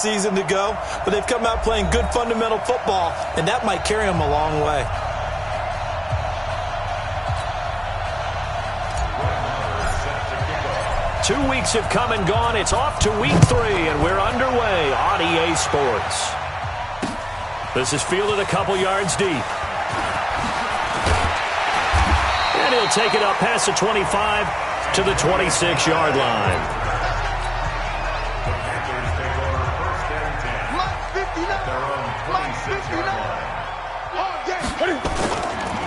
season to go, but they've come out playing good fundamental football, and that might carry them a long way. Two weeks have come and gone. It's off to week 3, and we're underway on EA Sports. This is fielded a couple yards deep. And he'll take it up past the 25 to the 26-yard line.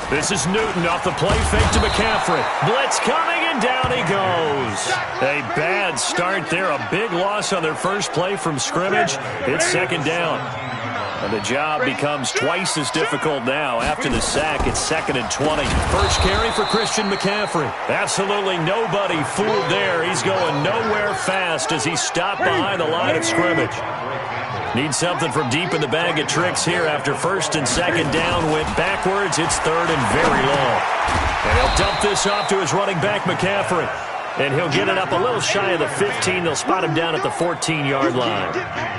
This is Newton off the play fake to McCaffrey. Blitz coming, and down he goes. A bad start there. A big loss on their first play from scrimmage. It's second down. And the job becomes twice as difficult now. After the sack, it's 2nd and 20. First carry for Christian McCaffrey. Absolutely nobody fooled there. He's going nowhere fast as he stopped behind the line of scrimmage. Needs something from deep in the bag of tricks here after 1st and 2nd down. Went backwards. It's 3rd and very long. And he'll dump this off to his running back, McCaffrey. And he'll get it up a little shy of the 15. They'll spot him down at the 14-yard line.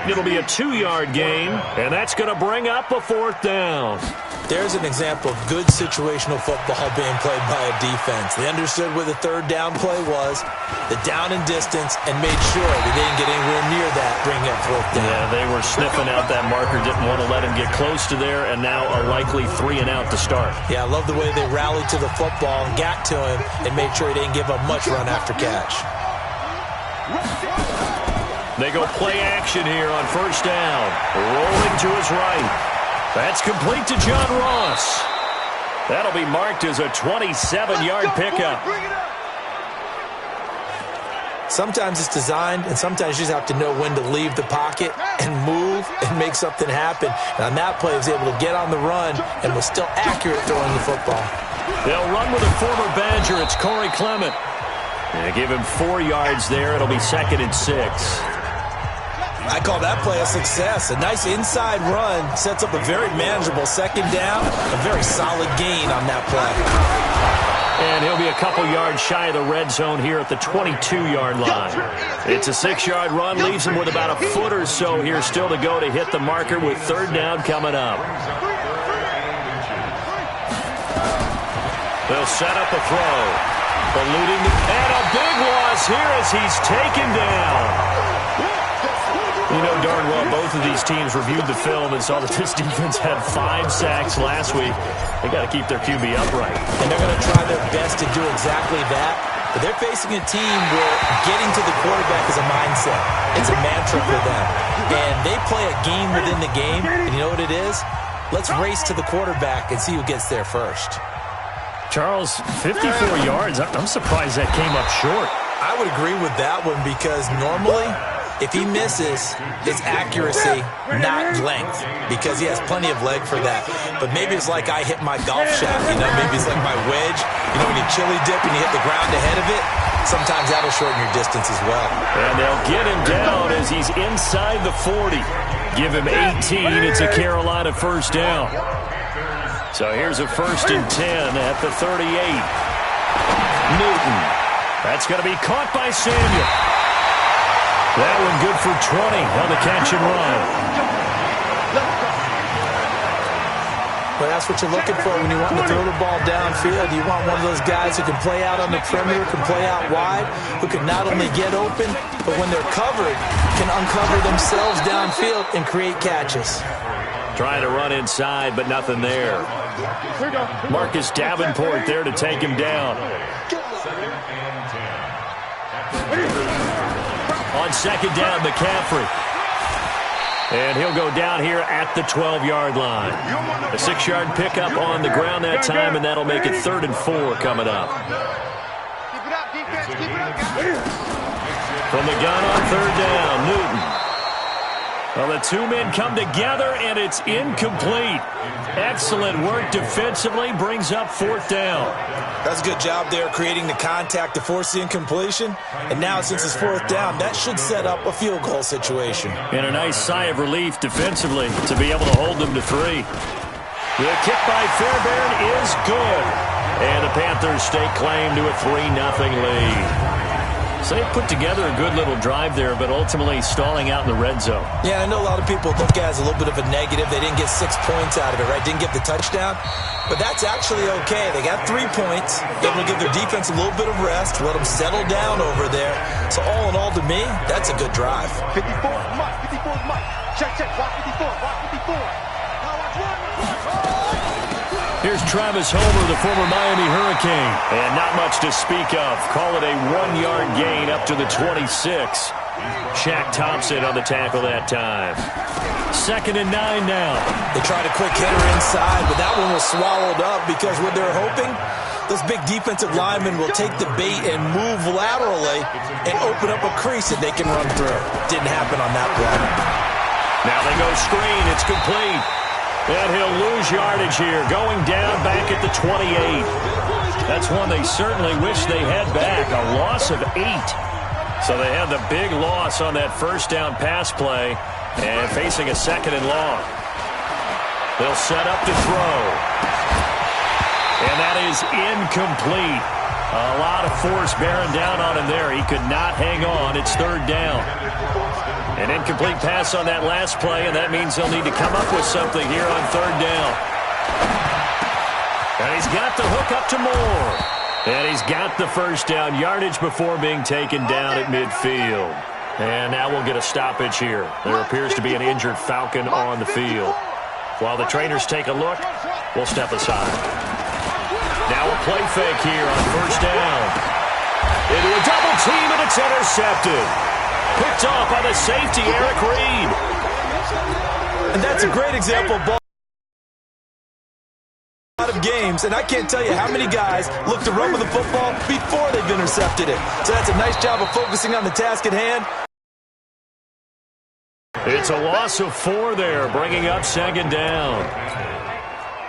It'll be a 2-yard gain, and that's going to bring up a 4th down. There's an example of good situational football being played by a defense. They understood where the 3rd down play was, the down and distance, and made sure they didn't get anywhere near that, bringing up 4th down. Yeah, they were sniffing out that marker, didn't want to let him get close to there, and now a likely 3 and out to start. Yeah, I love the way they rallied to the football and got to him and made sure he didn't give up much run after catch. They go play action here on 1st down. Rolling to his right. That's complete to John Ross. That'll be marked as a 27-yard pickup. Sometimes it's designed, and sometimes you just have to know when to leave the pocket and move and make something happen. And on that play, he was able to get on the run and was still accurate throwing the football. They'll run with a former Badger. It's Corey Clement. They give him 4 yards there. It'll be 2nd and 6. I call that play a success. A nice inside run sets up a very manageable 2nd down. A very solid gain on that play. And he'll be a couple yards shy of the red zone here at the 22-yard line. It's a 6-yard run. Leaves him with about a foot or so here still to go to hit the marker with 3rd down coming up. They'll set up a throw. Eluding and a big loss here as he's taken down. You know darn well both of these teams reviewed the film and saw that this defense had 5 sacks last week. They got to keep their QB upright. And they're going to try their best to do exactly that. But they're facing a team where getting to the quarterback is a mindset. It's a mantra for them. And they play a game within the game. And you know what it is? Let's race to the quarterback and see who gets there first. Charles, 54 yards. I'm surprised that came up short. I would agree with that one because normally, if he misses, it's accuracy, not length, because he has plenty of leg for that. But maybe it's like I hit my golf shot, maybe it's like my wedge. When you chili dip and you hit the ground ahead of it, sometimes that'll shorten your distance as well. And they'll get him down as he's inside the 40. Give him 18. It's a Carolina 1st down. So here's a 1st and 10 at the 38. Newton. That's going to be caught by Samuel. That one good for 20 on the catch and run. Well, that's what you're looking for when you want to throw the ball downfield. You want one of those guys who can play out on the perimeter, can play out wide, who can not only get open, but when they're covered, can uncover themselves downfield and create catches. Trying to run inside, but nothing there. Marcus Davenport there to take him down. On 2nd down, McCaffrey. And he'll go down here at the 12-yard line. A 6-yard pickup on the ground that time, and that'll make it 3rd and 4 coming up. From the gun on 3rd down, Newton. Well, the 2 men come together, and it's incomplete. Excellent work defensively, brings up 4th down. That's a good job there creating the contact to force the incompletion. And now, since it's 4th down, that should set up a field goal situation. And a nice sigh of relief defensively to be able to hold them to 3. The kick by Fairbairn is good. And the Panthers stake claim to a 3-0 lead. So they put together a good little drive there, but ultimately stalling out in the red zone. Yeah, I know a lot of people look at it as a little bit of a negative. They didn't get 6 points out of it, right? Didn't get the touchdown. But that's actually okay. They got 3 points. Able to give their defense a little bit of rest, let them settle down over there. So all in all, to me, that's a good drive. 54, Mike. 54, Mike. Check, watch 54, watch 54. Now watch one. Here's Travis Homer, the former Miami Hurricane. And not much to speak of. Call it a 1-yard gain up to the 26. Shaq Thompson on the tackle that time. 2nd and 9 now. They tried a quick hitter inside, but that one was swallowed up because what they're hoping, those big defensive linemen will take the bait and move laterally and open up a crease that they can run through. Didn't happen on that play. Now they go screen. It's complete. And he'll lose yardage here, going down back at the 28. That's one they certainly wish they had back, a loss of 8. So they had the big loss on that first down pass play and facing a 2nd and long. They'll set up to throw. And that is incomplete. A lot of force bearing down on him there. He could not hang on. It's 3rd down. An incomplete pass on that last play, and that means they'll need to come up with something here on 3rd down. And he's got the hook up to Moore. And he's got the first down yardage before being taken down at midfield. And now we'll get a stoppage here. There appears to be an injured Falcon on the field. While the trainers take a look, we'll step aside. Now a play fake here on 1st down. Into a double team, and it's intercepted. Picked off by the safety, Eric Reed. And that's a great example of ball of games, and I can't tell you how many guys look to run with the football before they've intercepted it. So that's a nice job of focusing on the task at hand. It's a loss of 4 there, bringing up 2nd down.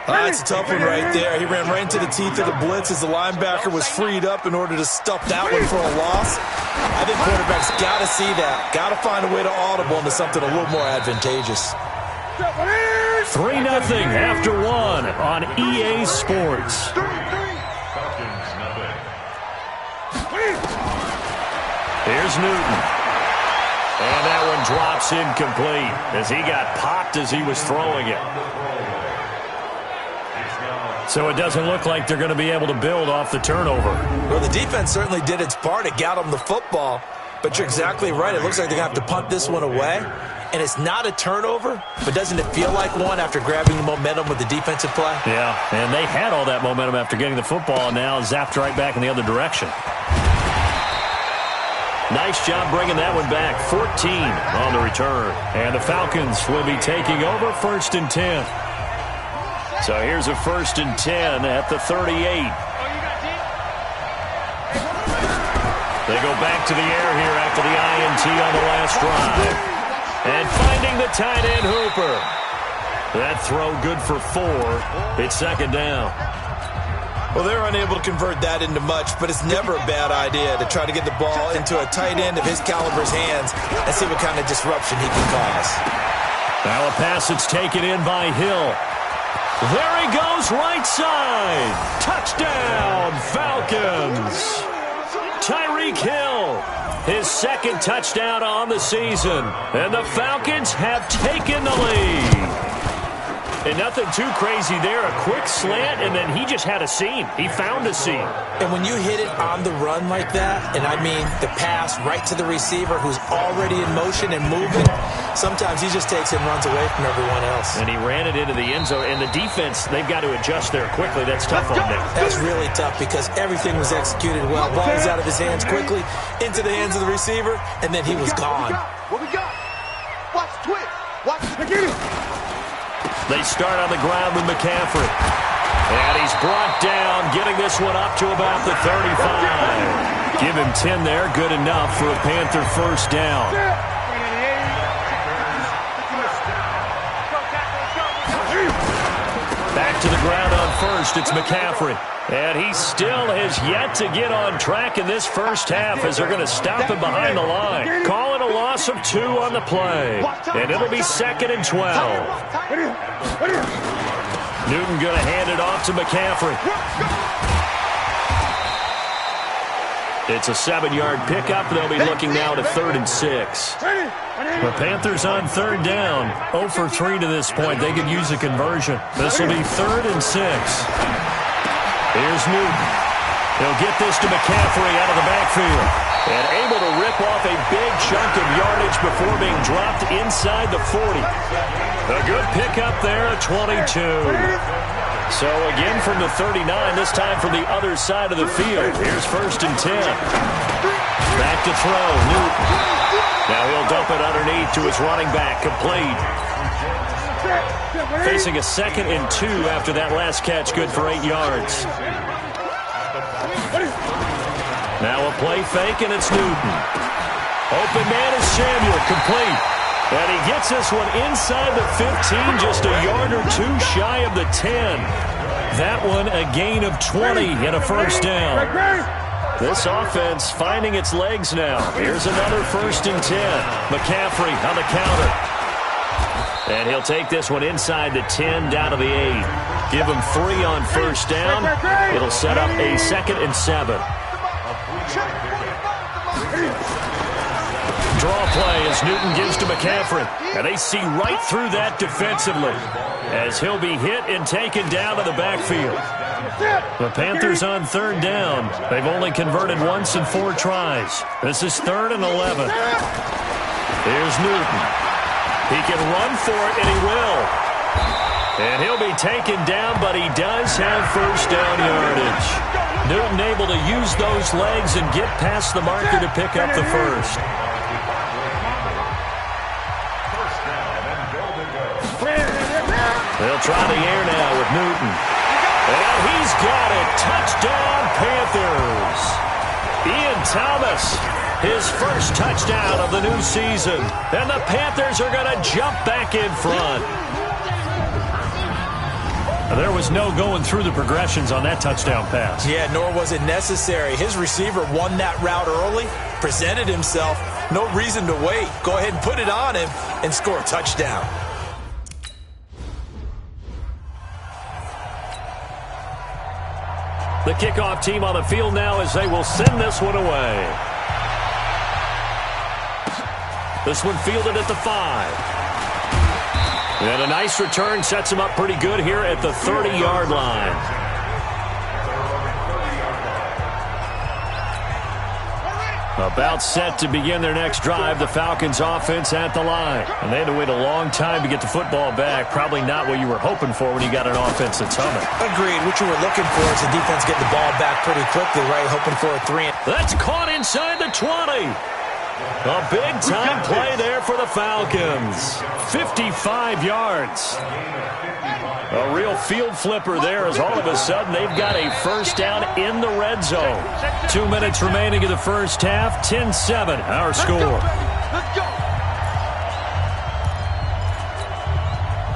That's a tough one right there. He ran right into the teeth of the blitz as the linebacker was freed up in order to stuff that one for a loss. I think quarterbacks got to see that. Got to find a way to audible into something a little more advantageous. 3-0 after 1 on EA Sports. Here's Newton. And that one drops incomplete as he got popped as he was throwing it. So it doesn't look like they're going to be able to build off the turnover. Well, the defense certainly did its part. It got them the football. But you're exactly right. It looks like they're going to have to punt this one away. And it's not a turnover, but doesn't it feel like one after grabbing the momentum with the defensive play? Yeah, and they had all that momentum after getting the football, and now zapped right back in the other direction. Nice job bringing that one back. 14 on the return. And the Falcons will be taking over 1st and 10. So here's a 1st and 10 at the 38. They go back to the air here after the INT on the last drive. And finding the tight end Hooper. That throw good for 4. It's 2nd down. Well, they're unable to convert that into much, but it's never a bad idea to try to get the ball into a tight end of his caliber's hands and see what kind of disruption he can cause. Now a pass that's taken in by Hill. There he goes, right side. Touchdown, Falcons. Tyreek Hill, his 2nd touchdown on the season. And the Falcons have taken the lead. And nothing too crazy there. A quick slant, and then he just had a seam. He found a seam. And when you hit it on the run like that, and I mean the pass right to the receiver who's already in motion and moving, sometimes he just takes it and runs away from everyone else. And he ran it into the end zone. And the defense, they've got to adjust there quickly. That's tough on them. That's really tough because everything was executed well. Ball was out of his hands quickly, into the hands of the receiver, and then he was gone. What we got? Watch the twist. Watch the get it. They start on the ground with McCaffrey. And he's brought down, getting this one up to about the 35. Give him 10 there, good enough for a Panther 1st down. Back to the ground on 1st, it's McCaffrey. And he still has yet to get on track in this first half as they're going to stop him behind the line. Call it a loss of 2 on the play. And it'll be 2nd and 12. Newton going to hand it off to McCaffrey. It's a 7-yard pickup. They'll be looking now to 3rd and 6. The Panthers on 3rd down. 0 for 3 to this point. They could use a conversion. This will be 3rd and 6. Here's Newton. He'll get this to McCaffrey out of the backfield. And able to rip off a big chunk of yardage before being dropped inside the 40. A good pickup there at 22. So again from the 39, this time from the other side of the field. Here's 1st and 10. Back to throw, Newton. Now he'll dump it underneath to his running back, complete. Facing a 2nd and 2 after that last catch, good for 8 yards. Now a play fake, and it's Newton. Open man is Samuel, complete. And he gets this one inside the 15, just a yard or 2 shy of the 10. That one a gain of 20 and a 1st down. This offense finding its legs now. Here's another 1st and 10. McCaffrey on the counter. And he'll take this one inside the 10 down to the 8. Give him 3 on 1st down. It'll set up a 2nd and 7. Draw play as Newton gives to McCaffrey. And they see right through that defensively as he'll be hit and taken down to the backfield. The Panthers on 3rd down. They've only converted once in 4 tries. This is 3rd and 11. Here's Newton. He can run for it, and he will. And he'll be taken down, but he does have 1st down yardage. Newton able to use those legs and get past the marker to pick up the 1st. They'll try the air now with Newton. And he's got it. Touchdown, Panthers. Ian Thomas, his 1st touchdown of the new season. And the Panthers are going to jump back in front. There was no going through the progressions on that touchdown pass. Yeah, nor was it necessary. His receiver won that route early, presented himself. No reason to wait. Go ahead and put it on him and score a touchdown. The kickoff team on the field now as they will send this one away. This one fielded at the 5. And a nice return sets him up pretty good here at the 30-yard line. About set to begin their next drive, the Falcons offense at the line. And they had to wait a long time to get the football back. Probably not what you were hoping for when you got an offense that's humming. Agreed. What you were looking for is the defense getting the ball back pretty quickly, right? Hoping for a 3. That's caught inside the 20. A big-time play there for the Falcons. 55 yards. A real field flipper there as all of a sudden they've got a 1st down in the red zone. 2 minutes remaining in the 1st half. 10-7 our score. Let's go.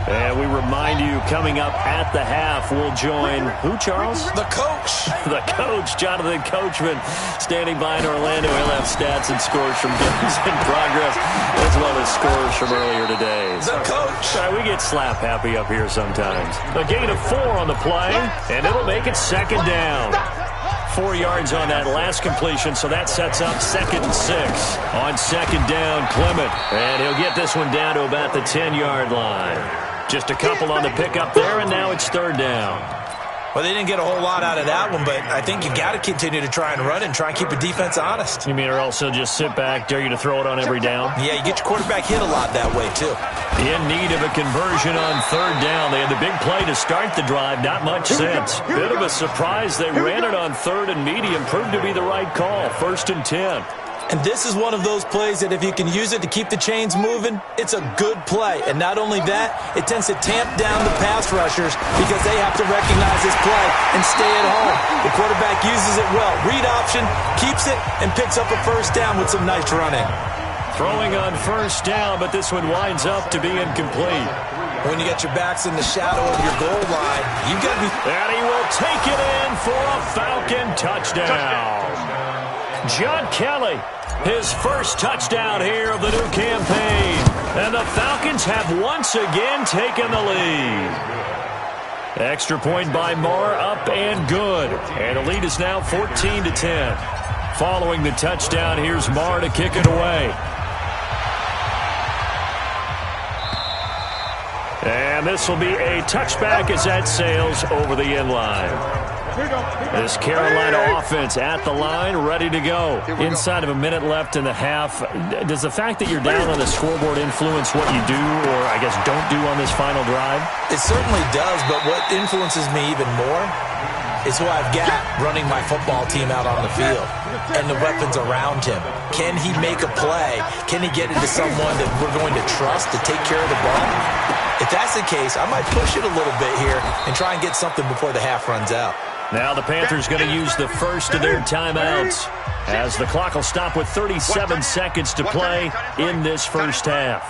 And we remind you, coming up at the half, we'll join who, Charles? The coach. The coach, Jonathan Coachman, standing by in Orlando. He'll have stats and scores from games in progress, as well as scores from earlier today. The coach. All right, we get slap happy up here sometimes. A gain of 4 on the play, and it'll make it 2nd down. 4 yards on that last completion, so that sets up 2nd and 6. On 2nd down, Clement. And he'll get this one down to about the 10-yard line. Just a couple on the pickup there, and now it's 3rd down. Well, they didn't get a whole lot out of that one, but I think you got to continue to try and run and try and keep the defense honest. You mean or also just sit back, dare you to throw it on every down? Yeah, you get your quarterback hit a lot that way, too. In need of a conversion on 3rd down. They had the big play to start the drive, not much sense. Bit of a surprise. They ran it on 3rd and medium, proved to be the right call. 1st and 10. And this is one of those plays that if you can use it to keep the chains moving, it's a good play. And not only that, it tends to tamp down the pass rushers because they have to recognize this play and stay at home. The quarterback uses it well. Read option, keeps it, and picks up a 1st down with some nice running. Throwing on 1st down, but this one winds up to be incomplete. When you got your backs in the shadow of your goal line, you've got to be... And he will take it in for a Falcon touchdown. John Kelly, his 1st touchdown here of the new campaign. And the Falcons have once again taken the lead. Extra point by Marr, up and good. And the lead is now 14-10. Following the touchdown, here's Marr to kick it away. And this will be a touchback as that sails over the end line. This Carolina offense at the line, ready to go. Inside of a minute left in the half. Does the fact that you're down on the scoreboard influence what you do, or I guess don't do on this final drive? It certainly does, but what influences me even more is who I've got running my football team out on the field and the weapons around him. Can he make a play? Can he get into someone that we're going to trust to take care of the ball? If that's the case, I might push it a little bit here and try and get something before the half runs out. Now the Panthers going to use the first of their timeouts as the clock will stop with 37 seconds to play in this first half.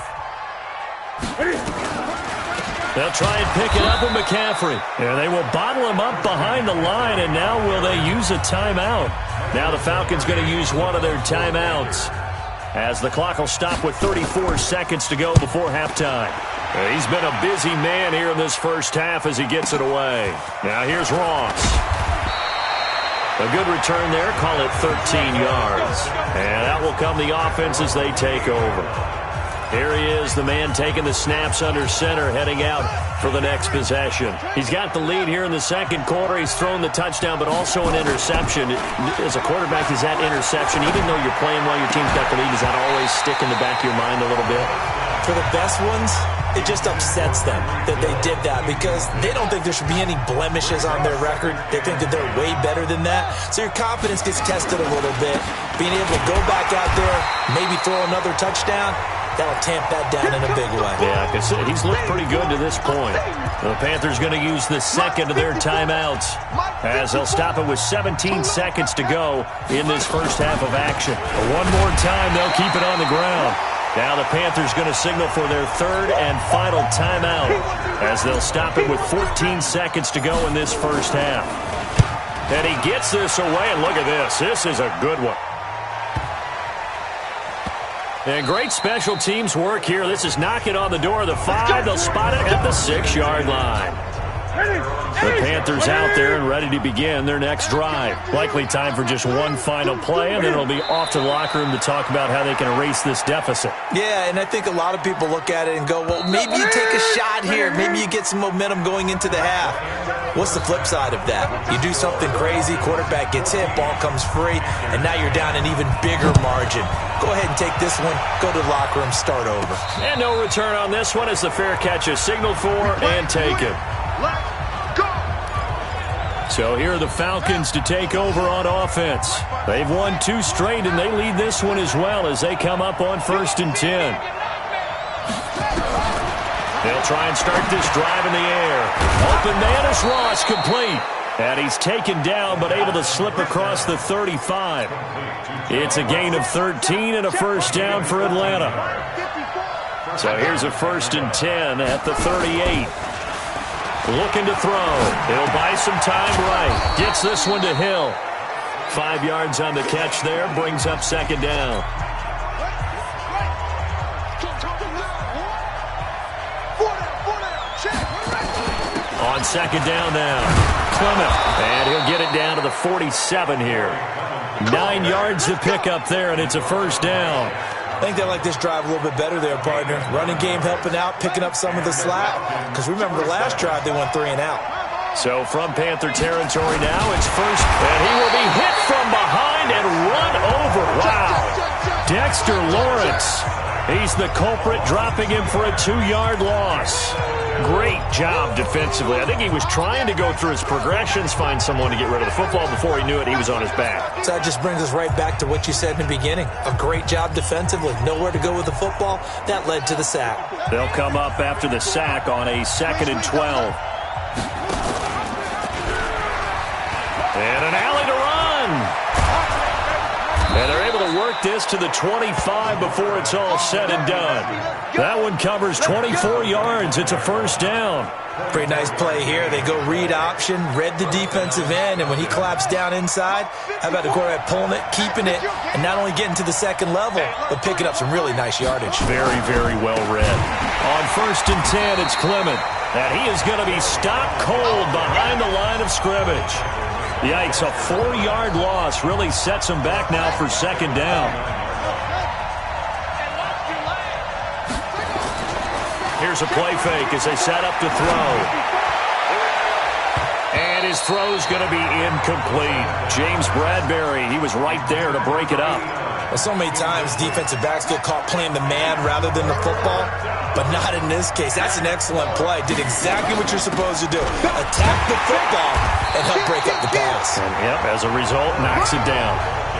They'll try and pick it up with McCaffrey. And they will bottle him up behind the line, and now will they use a timeout? Now the Falcons going to use one of their timeouts as the clock will stop with 34 seconds to go before halftime. He's been a busy man here in this first half as he gets it away. Now here's Ross. A good return there. Call it 13 yards. And that will come the offense as they take over. Here he is, the man taking the snaps under center, heading out for the next possession. He's got the lead here in the second quarter. He's thrown the touchdown, but also an interception. As a quarterback, is that interception, even though you're playing while your team's got the lead, does that always stick in the back of your mind a little bit? For the best ones, it just upsets them that they did that because they don't think there should be any blemishes on their record. They think that they're way better than that. So your confidence gets tested a little bit. Being able to go back out there, maybe throw another touchdown, that'll tamp that down in a big way. Yeah, because he's looked pretty good to this point. The Panthers going to use the second of their timeouts as they'll stop it with 17 seconds to go in this first half of action. One more time, they'll keep it on the ground. Now the Panthers going to signal for their third and final timeout as they'll stop it with 14 seconds to go in this first half. And he gets this away, and look at this. This is a good one. And great special teams work here. This is knocking on the door of the 5. They'll spot it at the 6-yard line. The Panthers out there and ready to begin their next drive. Likely time for just one final play, and then it'll be off to the locker room to talk about how they can erase this deficit. Yeah, and I think a lot of people look at it and go, well, maybe you take a shot here. Maybe you get some momentum going into the half. What's the flip side of that? You do something crazy, quarterback gets hit, ball comes free, and now you're down an even bigger margin. Go ahead and take this one, go to the locker room, start over. And no return on this one as the fair catch is signaled for and taken. So here are the Falcons to take over on offense. They've won 2 straight, and they lead this one as well as they come up on 1st and 10. They'll try and start this drive in the air. Open man is Ross, complete. And he's taken down but able to slip across the 35. It's a gain of 13 and a first down for Atlanta. So here's a 1st and 10 at the 38. Looking to throw. He'll buy some time right. Gets this one to Hill. 5 yards on the catch there. Brings up 2nd down. On 2nd down now. Clement. And he'll get it down to the 47 here. 9 yards to pick up there, and it's a first down. I think they like this drive a little bit better there, partner. Running game helping out, picking up some of the slack. Because remember, the last drive, they went 3 and out. So from Panther territory now, it's first, and he will be hit from behind and run over. Wow. Dexter Lawrence. He's the culprit, dropping him for a 2-yard loss. Great job defensively. I think he was trying to go through his progressions, find someone to get rid of the football. Before he knew it, he was on his back. So that just brings us right back to what you said in the beginning. A great job defensively. Nowhere to go with the football. That led to the sack. They'll come up after the sack on a 2nd and 12. And an alley to run. And they're able to work this to the 25 before it's all said and done. That one covers 24 yards. It's a first down. Pretty nice play here. They go read option, read the defensive end, and when he collapsed down inside, how about the quarterback pulling it, keeping it, and not only getting to the 2nd level, but picking up some really nice yardage. Very, very well read. On 1st and 10, it's Clement. And he is going to be stopped cold behind the line of scrimmage. Yikes, a 4-yard loss really sets them back now for second down. Here's a play fake as they set up to throw. And his throw's going to be incomplete. James Bradbury, he was right there to break it up. Well, so many times defensive backs get caught playing the man rather than the football, but not in this case. That's an excellent play. Did exactly what you're supposed to do. Attack the football and help break up the pass. And, yep, as a result, knocks it down.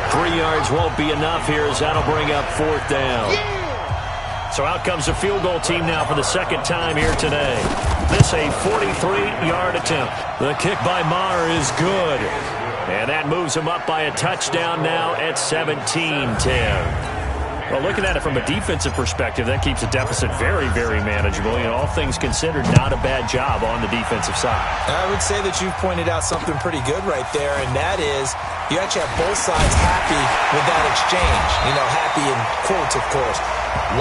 3 yards won't be enough here as that'll bring up fourth down. So out comes the field goal team now for the second time here today. This a 43-yard attempt. The kick by Maher is good. And that moves him up by a touchdown now at 17-10. Well, looking at it from a defensive perspective, that keeps the deficit very, very manageable. You know, all things considered, not a bad job on the defensive side. I would say that you've pointed out something pretty good right there, and that is you actually have both sides happy with that exchange. You know, happy in quotes, of course.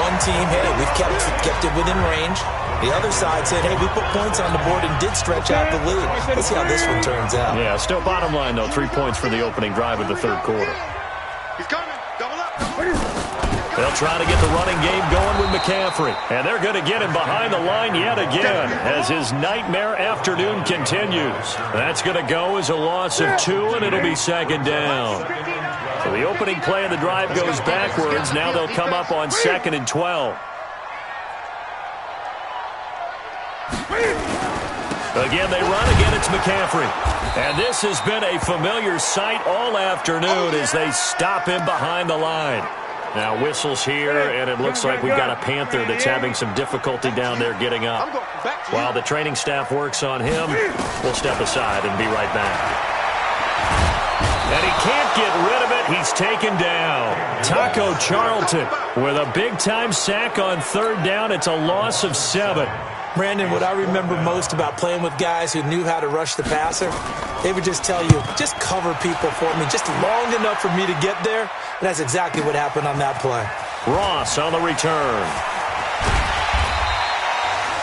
One team, hey, we've kept it within range. The other side said, hey, we put points on the board and did stretch out the lead. Let's see how this one turns out. Yeah, still bottom line, though, 3 points for the opening drive of the third quarter. He's coming. Double up. They'll try to get the running game going with McCaffrey. And they're going to get him behind the line yet again as his nightmare afternoon continues. That's going to go as a loss of 2, and it'll be second down. So the opening play of the drive goes backwards. Now they'll come up on 2nd and 12. Again, they run. Again, it's McCaffrey. And this has been a familiar sight all afternoon as they stop him behind the line. Now whistles here, and it looks like we've got a Panther that's having some difficulty down there getting up. While the training staff works on him, we'll step aside and be right back. And he can't get rid of it. He's taken down. Taco Charlton with a big-time sack on third down. It's a loss of 7. Brandon, what I remember most about playing with guys who knew how to rush the passer, they would just tell you, just cover people for me, just long enough for me to get there. And that's exactly what happened on that play. Ross on the return.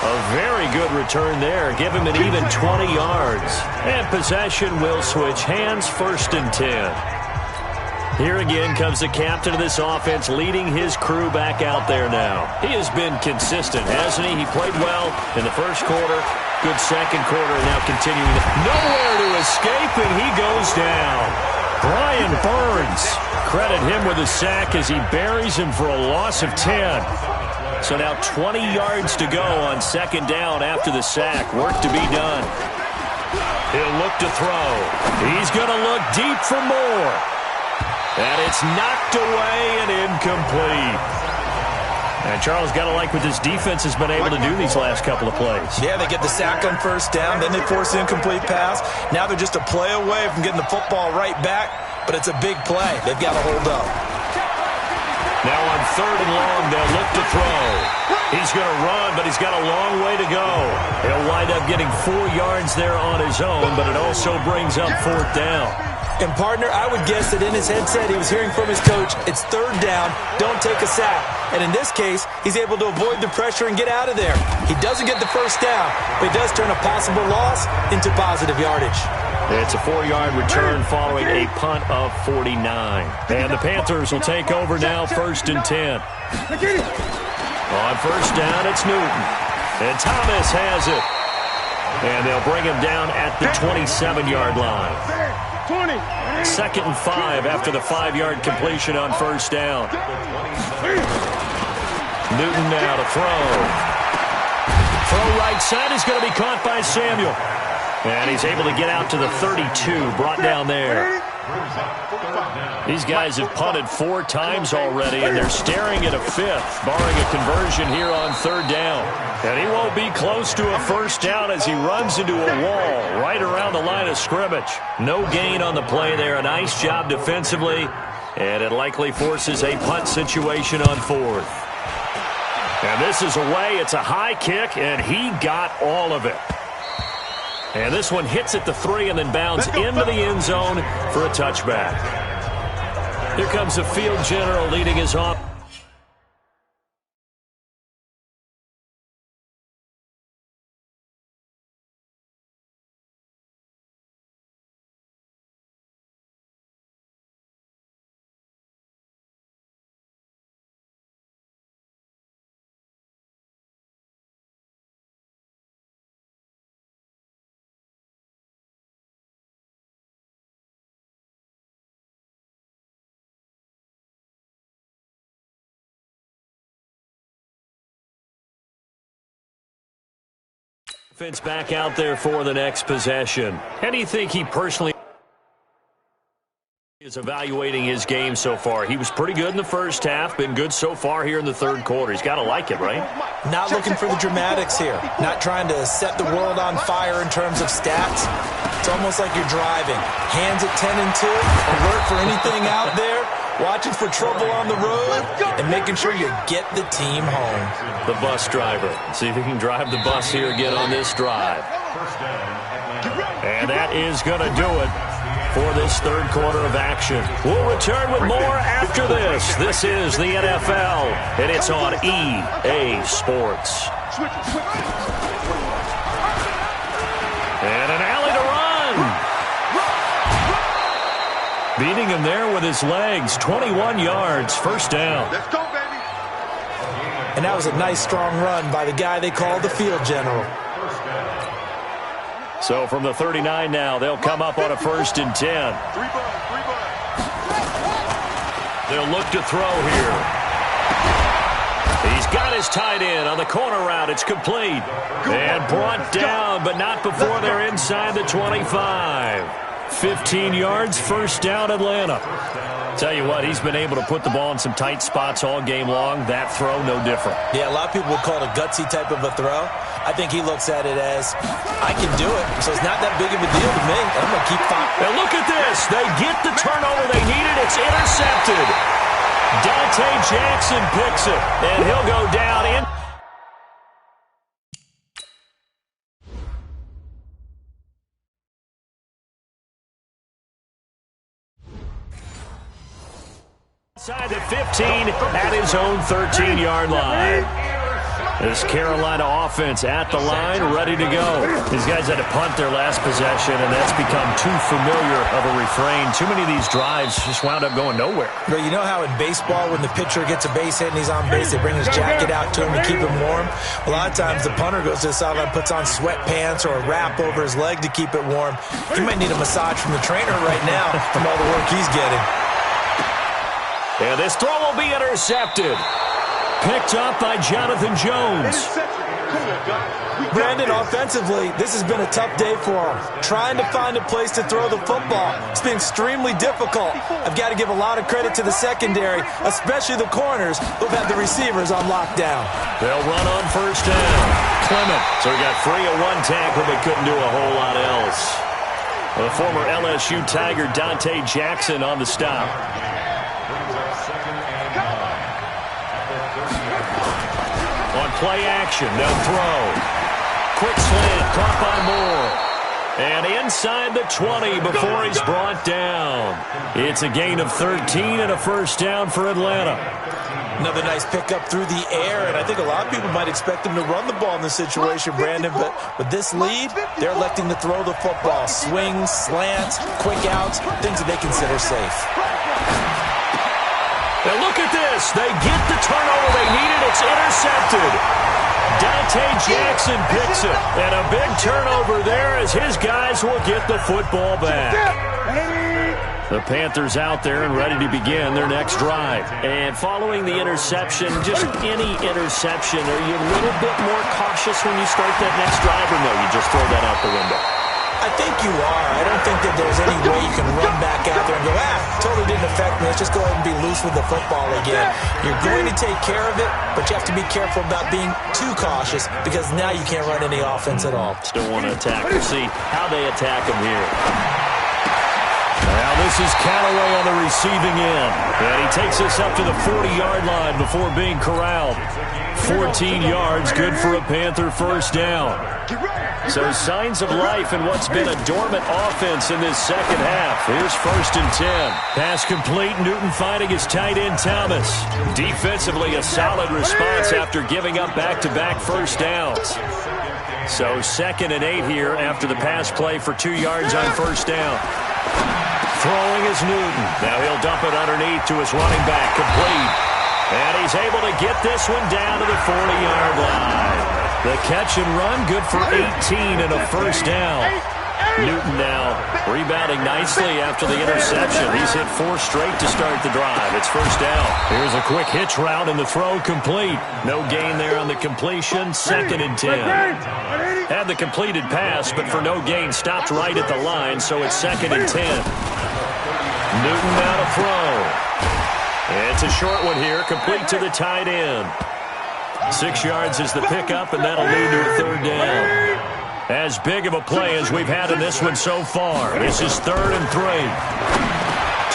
A very good return there. Give him an even 20 yards. And possession will switch hands, 1st and 10. Here again comes the captain of this offense, leading his crew back out there now. He has been consistent, hasn't he? He played well in the first quarter, good second quarter, and now continuing. Nowhere to escape, and he goes down. Brian Burns, credit him with a sack as he buries him for a loss of 10. So now 20 yards to go on second down after the sack. Work to be done. He'll look to throw. He's going to look deep for more. And it's knocked away and incomplete. And Charles got to like what this defense has been able to do these last couple of plays. Yeah, they get the sack on first down, then they force the incomplete pass. Now they're just a play away from getting the football right back, but it's a big play. They've got to hold up. Now on 3rd and long, they'll look to throw. He's going to run, but he's got a long way to go. He'll wind up getting 4 yards there on his own, but it also brings up 4th down. And, partner, I would guess that in his headset he was hearing from his coach, it's 3rd down, don't take a sack. And in this case, he's able to avoid the pressure and get out of there. He doesn't get the first down, but he does turn a possible loss into positive yardage. It's a 4-yard return following a punt of 49. And the Panthers will take over now, 1st and 10. On first down, it's Newton. And Thomas has it. And they'll bring him down at the 27-yard line. 2nd and 5 after the 5-yard completion on first down. Newton now to throw. Throw right side is going to be caught by Samuel. And he's able to get out to the 32, brought down there. These guys have punted 4 times already, and they're staring at a 5th, barring a conversion here on 3rd down. And he won't be close to a first down as he runs into a wall right around the line of scrimmage. No gain on the play there. A nice job defensively, and it likely forces a punt situation on 4th. And this is away. It's a high kick, and he got all of it. And this one hits at the 3 and then bounds into the end zone for a touchback. Here comes the field general leading his offense. Defense back out there for the next possession. How do you think he personally is evaluating his game so far? He was pretty good in the first half, been good so far here in the third quarter. He's got to like it, right? Not looking for the dramatics here. Not trying to set the world on fire in terms of stats. It's almost like you're driving. Hands at 10 and 2, alert for anything out there, watching for trouble on the road, and making sure you get the team home. The bus driver. See if he can drive the bus here again on this drive. And that is going to do it for this third quarter of action. We'll return with more after this. This is the NFL, and it's on EA Sports. And an alley to run. Beating him there with his legs. 21 yards, first down. Let's go, baby. And that was a nice, strong run by the guy they call the field general. So from the 39 now, they'll come up on a 1st and 10. They'll look to throw here. He's got his tight end on the corner route. It's complete. And brought down, but not before they're inside the 25. 15 yards, first down, Atlanta. Tell you what, he's been able to put the ball in some tight spots all game long. That throw, no different. Yeah, a lot of people would call it a gutsy type of a throw. I think he looks at it as, I can do it, so it's not that big of a deal to me. I'm going to keep firing. And look at this. They get the turnover they needed. It's intercepted. Dante Jackson picks it, and he'll go down in. Inside the 15 at his own 13-yard line. This Carolina offense at the line, ready to go. These guys had to punt their last possession, and that's become too familiar of a refrain. Too many of these drives just wound up going nowhere. But you know how in baseball, when the pitcher gets a base hit and he's on base, they bring his jacket out to him to keep him warm? A lot of times the punter goes to the sideline, puts on sweatpants or a wrap over his leg to keep it warm. He might need a massage from the trainer right now from all the work he's getting. And this throw will be intercepted. Picked up by Jonathan Jones. Brandon, offensively, this has been a tough day for him. Trying to find a place to throw the football. It's been extremely difficult. I've got to give a lot of credit to the secondary, especially the corners who've had the receivers on lockdown. They'll run on first down. Clement. So he got free of one tackle, but couldn't do a whole lot else. The former LSU Tiger Dante Jackson on the stop. On play action, they'll throw. Quick slant, caught by Moore. And inside the 20 before he's brought down. It's a gain of 13 and a first down for Atlanta. Another nice pickup through the air, and I think a lot of people might expect them to run the ball in this situation, Brandon, but with this lead, they're electing to throw the football. Swings, slants, quick outs, things that they consider safe. And look at this. They get the turnover they needed. It's intercepted. Dante Jackson picks it. And a big turnover there as his guys will get the football back. The Panthers out there and ready to begin their next drive. And following the interception, just any interception, are you a little bit more cautious when you start that next drive, or no, you just throw that out the window? I think you are. I don't think that there's any way you can run back out there and go, totally didn't affect me. Let's just go ahead and be loose with the football again. You're going to take care of it, but you have to be careful about being too cautious because now you can't run any offense at all. Still want to attack. We'll see how they attack him here. Now this is Callaway on the receiving end. And he takes us up to the 40-yard line before being corralled. 14 yards, good for a Panther first down. So signs of life in what's been a dormant offense in this second half. Here's 1st and 10. Pass complete. Newton finding his tight end Thomas. Defensively, a solid response after giving up back-to-back first downs. So 2nd and 8 here after the pass play for 2 yards on first down. Throwing is Newton. Now he'll dump it underneath to his running back. Complete. And he's able to get this one down to the 40-yard line. The catch and run, good for 18 and a first down. Newton now rebounding nicely after the interception. He's hit 4 straight to start the drive. It's first down. Here's a quick hitch route and the throw complete. No gain there on the completion. 2nd and 10. Had the completed pass, but for no gain, stopped right at the line, so it's 2nd and 10. Newton now to throw. It's a short one here, complete to the tight end. 6 yards is the pickup, and that'll lead to a 3rd down. As big of a play as we've had in this one so far. This is 3rd and 3.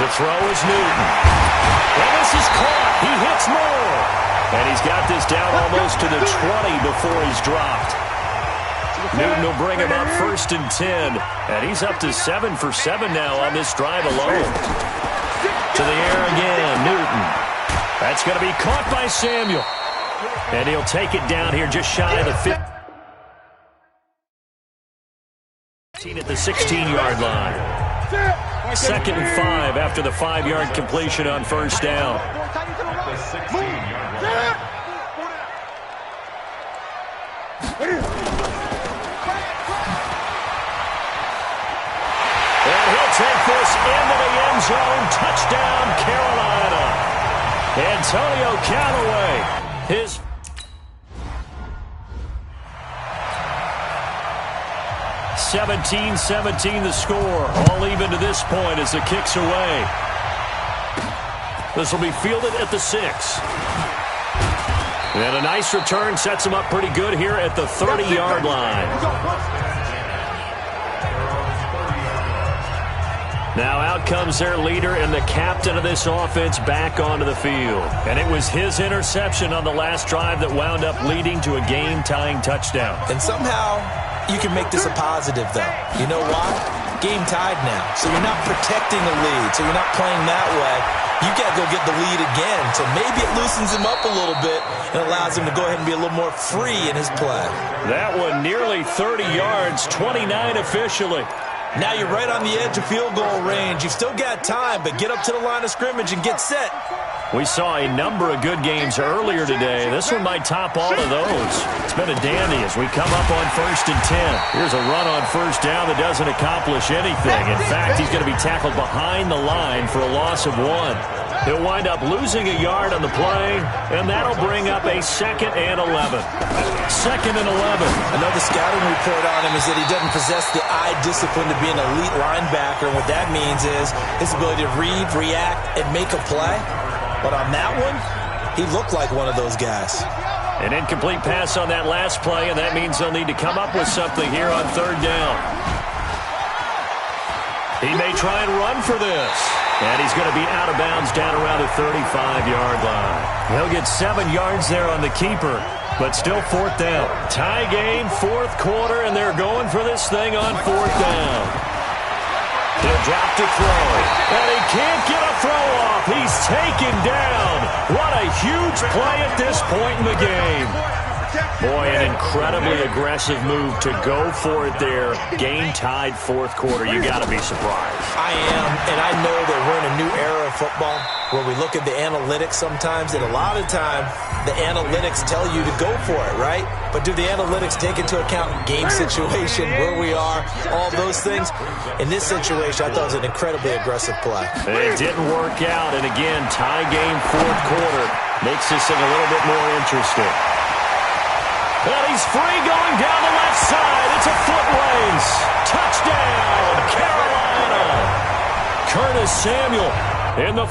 To throw is Newton. And this is caught. He hits more. And he's got this down almost to the 20 before he's dropped. Newton will bring him up 1st and 10. And he's up to 7 for 7 now on this drive alone. To the air again, Newton. That's going to be caught by Samuel. And he'll take it down here just shy of the 50. At the 16-yard line. 2nd and 5 after the 5-yard completion on 1st down. And he'll take this into the end zone. Touchdown, Carolina. Antonio Callaway. His 17-17 the score. All even to this point as the kick's away. This will be fielded at the 6. And a nice return sets him up pretty good here at the 30-yard line. Now out comes their leader and the captain of this offense back onto the field. And it was his interception on the last drive that wound up leading to a game-tying touchdown. And somehow you can make this a positive, though. You know why? Game tied now. So you're not protecting the lead. So you're not playing that way. You got to go get the lead again. So maybe it loosens him up a little bit and allows him to go ahead and be a little more free in his play. That one nearly 30 yards, 29 officially. Now you're right on the edge of field goal range. You've still got time, but get up to the line of scrimmage and get set. We saw a number of good games earlier today. This one might top all of those. It's been a dandy as we come up on 1st and 10. Here's a run on 1st down that doesn't accomplish anything. In fact, he's going to be tackled behind the line for a loss of 1. He'll wind up losing a yard on the play, and that'll bring up a 2nd and 11. 2nd and 11. Another scouting report on him is that he doesn't possess the eye discipline to be an elite linebacker. And what that means is his ability to read, react, and make a play. But on that one, he looked like one of those guys. An incomplete pass on that last play, and that means they'll need to come up with something here on 3rd down. He may try and run for this. And he's going to be out of bounds down around the 35-yard line. He'll get 7 yards there on the keeper, but still 4th down. Tie game, 4th quarter, and they're going for this thing on 4th down. He'll drop to throw, and he can't get a throw off. He's taken down. What a huge play at this point in the game. Boy, an incredibly aggressive move to go for it there. Game tied 4th quarter. You got to be surprised. I am, and I know that we're in a new era of football where we look at the analytics sometimes, and a lot of the time the analytics tell you to go for it, right? But do the analytics take into account game situation, where we are, all those things? In this situation, I thought it was an incredibly aggressive play. It didn't work out, and again, tie game 4th quarter makes this thing a little bit more interesting. And he's free going down the left side. It's a foot race. Touchdown, Carolina. Curtis Samuel in the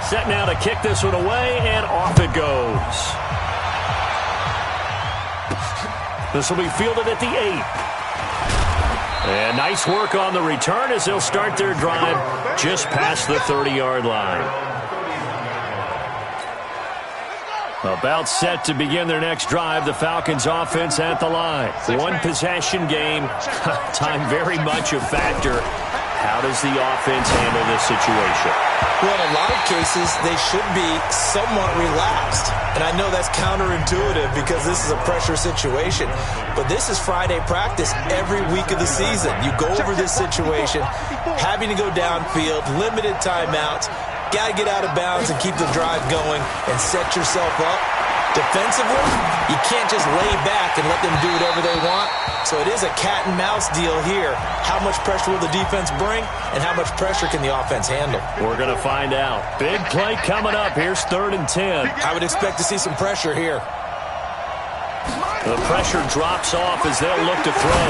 set now to kick this one away, and off it goes. This will be fielded at the 8. And nice work on the return as they'll start their drive just past the 30-yard line. About set to begin their next drive, the Falcons offense at the line. One possession game, time very much a factor. How does the offense handle this situation? Well, in a lot of cases, they should be somewhat relaxed. And I know that's counterintuitive because this is a pressure situation. But this is Friday practice every week of the season. You go over this situation, having to go downfield, limited timeouts, got to get out of bounds and keep the drive going and set yourself up Defensively, you can't just lay back and let them do whatever they want. So it is a cat and mouse deal here. How much pressure will the defense bring, and how much pressure can the offense handle? We're going to find out. Big play coming up. Here's 3rd and 10. I would expect to see some pressure here. The pressure drops off as they'll look to throw.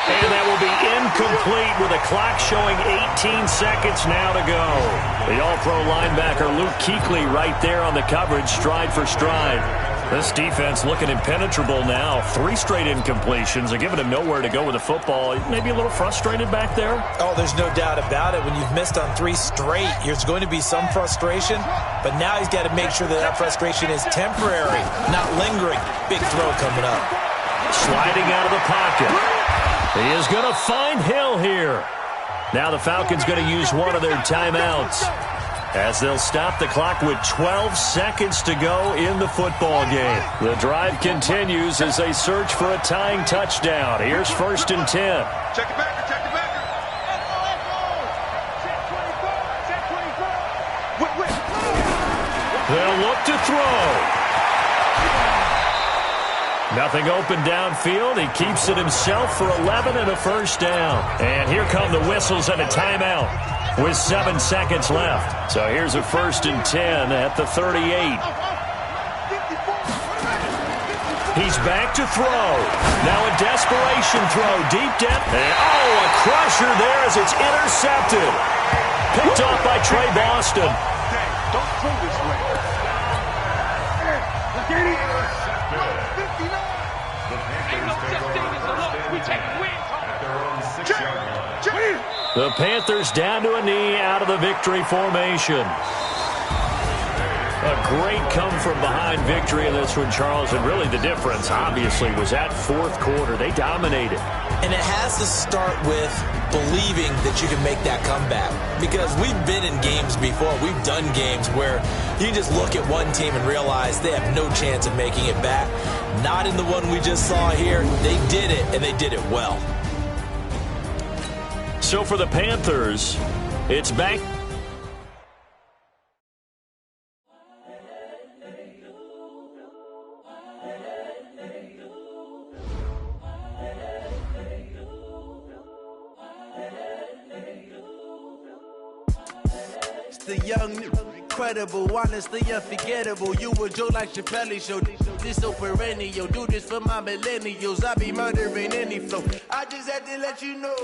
And that will be incomplete with a clock showing 18 seconds now to go. The all-pro linebacker Luke Kuechly right there on the coverage, stride for stride. This defense looking impenetrable now. 3 straight incompletions. They're giving him nowhere to go with the football. Maybe a little frustrated back there? Oh, there's no doubt about it. When you've missed on 3 straight, there's going to be some frustration. But now he's got to make sure that that frustration is temporary, not lingering. Big throw coming up. Sliding out of the pocket. He is going to find Hill here. Now the Falcons going to use one of their timeouts as they'll stop the clock with 12 seconds to go in the football game. The drive continues as they search for a tying touchdown. Here's 1st and 10. Check it back, check it back. They'll look to throw. Nothing open downfield. He keeps it himself for 11 and a 1st down. And here come the whistles and a timeout with 7 seconds left. So here's a 1st and 10 at the 38. He's back to throw. Now a desperation throw. Deep depth. And a crusher there as it's intercepted. Picked off by Trey Boston. Don't throw this way. The Panthers down to a knee out of the victory formation. A great come-from-behind victory in this one, Charles. And really the difference, obviously, was that 4th quarter. They dominated. And it has to start with believing that you can make that comeback. Because we've been in games before. We've done games where you just look at one team and realize they have no chance of making it back. Not in the one we just saw here. They did it, and they did it well. So for the Panthers, it's back. It's the young, incredible, honestly unforgettable. You a Joe like Chappelle show. This so perennial. Do this for my millennials. I be murdering any flow. I just had to let you know.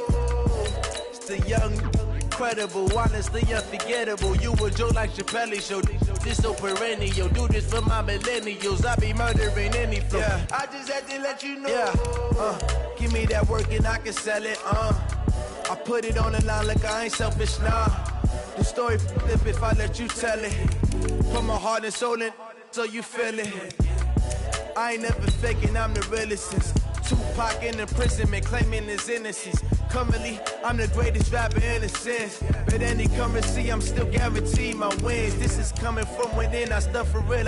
It's the young, incredible, honestly unforgettable. You a Joe like Chappelle show. This so perennial. Do this for my millennials. I be murdering any flow. Yeah. I just had to let you know. Yeah. Give me that work and I can sell it. I put it on the line like I ain't selfish, nah. The story flip if I let you tell it. Put my heart and soul in so you feel it. I ain't never faking, I'm the realest since Tupac in imprisonment, claiming his innocence. Currently, I'm the greatest rapper in a sense. But any currency, I'm still guaranteed my wins. This is coming from within, I stuff for real.